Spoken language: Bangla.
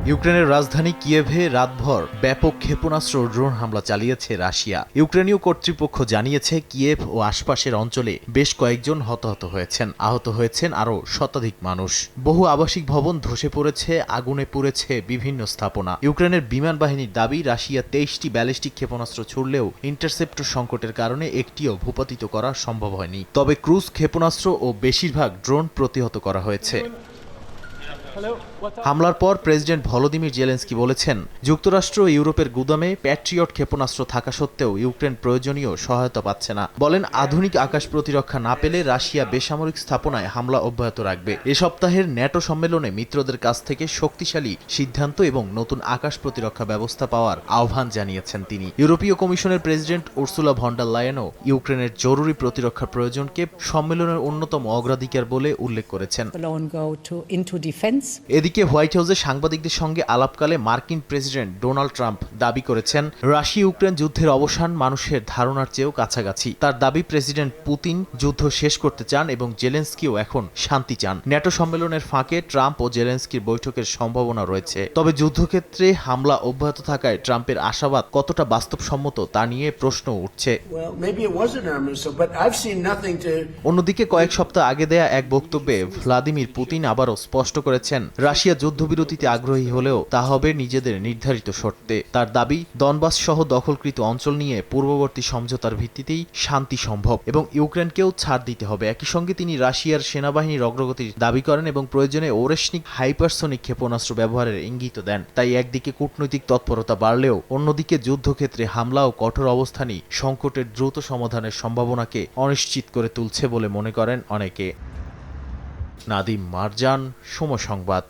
ইউক্রেনের রাজধানী কিয়েভে রাতভর ব্যাপক ক্ষেপণাস্ত্র ও ড্রোন হামলা চালিয়েছে রাশিয়া। ইউক্রেনীয় কর্তৃপক্ষ জানিয়েছে কিয়েভ ও আশপাশের অঞ্চলে বেশ কয়েকজন হতাহত হয়েছেন, আহত হয়েছেন আরও শতাধিক মানুষ। বহু আবাসিক ভবন ধসে পড়েছে, আগুনে পুড়েছে বিভিন্ন স্থাপনা। ইউক্রেনের বিমান বাহিনীর দাবি, রাশিয়া 23টি ব্যালিস্টিক ক্ষেপণাস্ত্র ছুড়লেও ইন্টারসেপ্টর সংকটের কারণে একটিও ভূপাতিত করা সম্ভব হয়নি। তবে ক্রুজ ক্ষেপণাস্ত্র ও বেশিরভাগ ড্রোন প্রতিহত করা হয়েছে। হামলার পর প্রেসিডেন্ট ভলোদিমির জেলেনস্কি বলেছেন, যুক্তরাষ্ট্র ও ইউরোপের গুদামে প্যাট্রিয়ট ক্ষেপণাস্ত্র থাকা সত্ত্বেও ইউক্রেন প্রয়োজনীয় সহায়তা পাচ্ছে না। বলেন, আধুনিক আকাশ প্রতিরক্ষা না পেলে রাশিয়া বেসামরিক স্থাপনায় হামলা অব্যাহত রাখবে। এ সপ্তাহের ন্যাটো সম্মেলনে মিত্রদের কাছ থেকে শক্তিশালী সিদ্ধান্ত এবং নতুন আকাশ প্রতিরক্ষা ব্যবস্থা পাওয়ার আহ্বান জানিয়েছেন তিনি। ইউরোপীয় কমিশনের প্রেসিডেন্ট উর্সুলা ভন ডার লায়েনও ইউক্রেনের জরুরি প্রতিরক্ষা প্রয়োজনকে সম্মেলনের অন্যতম অগ্রাধিকার বলে উল্লেখ করেছেন। এদিকে হোয়াইট হাউসে সাংবাদিকদের সঙ্গে আলাপকালে মার্কিন প্রেসিডেন্ট ডোনাল্ড ট্রাম্প দাবি করেছেন, রাশিয়া ইউক্রেন যুদ্ধের অবসান মানুষের ধারণার চেয়েও কাছাকাছি। তার দাবি, প্রেসিডেন্ট পুতিন যুদ্ধ শেষ করতে চান এবং জেলেনস্কিও এখন শান্তি চান। ন্যাটো সম্মেলনের ফাঁকে ট্রাম্প ও জেলেনস্কির বৈঠকের সম্ভাবনা রয়েছে। তবে যুদ্ধক্ষেত্রে হামলা অব্যাহত থাকায় ট্রাম্পের আশাবাদ কতটা বাস্তবসম্মত তা নিয়ে প্রশ্ন উঠছে। অন্যদিকে কয়েক সপ্তাহ আগে দেয়া এক বক্তব্যে ভ্লাদিমির পুতিন আবারও স্পষ্ট করেছেন, রাশিয়া যুদ্ধবিরতিতে আগ্রহী হলেও তা হবে নিজেদের নির্ধারিত শর্তে। তার দাবি, দনবাস সহ দখলকৃত অঞ্চল নিয়ে পূর্ববর্তী সমঝোতার ভিত্তিতেই শান্তি সম্ভব এবং ইউক্রেনকেও ছাড় দিতে হবে। একই সঙ্গে তিনি রাশিয়ার সেনাবাহিনীর অগ্রগতির দাবি করেন এবং প্রয়োজনে ওরেশনিক হাইপারসনিক ক্ষেপণাস্ত্র ব্যবহারের ইঙ্গিত দেন। তাই একদিকে কূটনৈতিক তৎপরতা বাড়লেও অন্যদিকে যুদ্ধক্ষেত্রে হামলা ও কঠোর অবস্থানই সংকটের দ্রুত সমাধানের সম্ভাবনাকে অনিশ্চিত করে তুলছে বলে মনে করেন অনেকে। নাদিম মারজান, সময় সংবাদ।